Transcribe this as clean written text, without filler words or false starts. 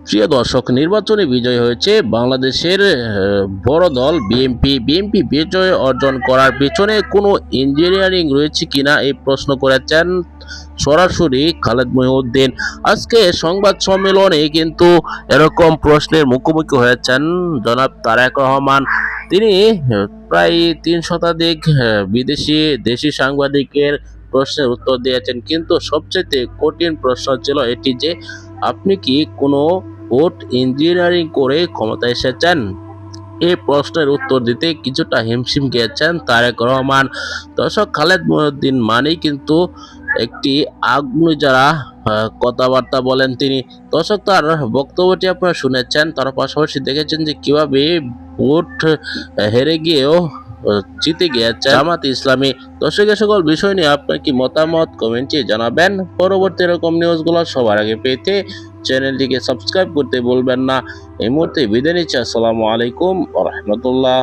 প্রিয় দর্শক, নির্বাচনে বিজয় হয়েছে বাংলাদেশের বড় দল বিএনপি। বিএনপি বিজয় অর্জন করার পেছনে কোনো ইঞ্জিনিয়ারিং রয়েছে কিনা এই প্রশ্ন করেছেন সরাসরি খালেদ মহিউদ্দিন। আজকে সংবাদ সম্মেলনে কিন্তু এরকম প্রশ্নের মুখোমুখি হয়েছেন জনাব তারেক রহমান। তিনি প্রায় 3 শতাধিক বিদেশি দেশি সাংবাদিকের প্রশ্নের উত্তর দিয়েছেন, কিন্তু সবচেয়ে কঠিন প্রশ্ন ছিল এটি যে আপনি কি কোনো ভোট ইঞ্জিনিয়ারিং করে ক্ষমতায় এসেছেন। এই প্রশ্নের উত্তর দিতে কিছুটা হিমশিম খেয়েছেন তারেক রহমান। দর্শক, খালেদ মহিউদ্দিন মানেই কিন্তু একটি আগুনজারা কথাবার্তা বলেন তিনি। দর্শক, তার বক্তব্যটি আপনারা শুনেছেন, তার পাশাপাশি দেখেছেন যে কিভাবে ভোট হেরে গিয়েও জিতে গিয়েছে জামাত ইসলামী। দর্শক, সকল বিষয় নিয়ে আপনার কি মতামত কমেন্টে জানাবেন। পরবর্তী এরকম নিউজগুলো সবার আগে পেতে চ্যানেলটিকে সাবস্ক্রাইব করতে ভুলবেন না। এই মুহূর্তে বিদায় নিচ্ছি। আসসালামু আলাইকুম ওয়া রাহমাতুল্লাহ।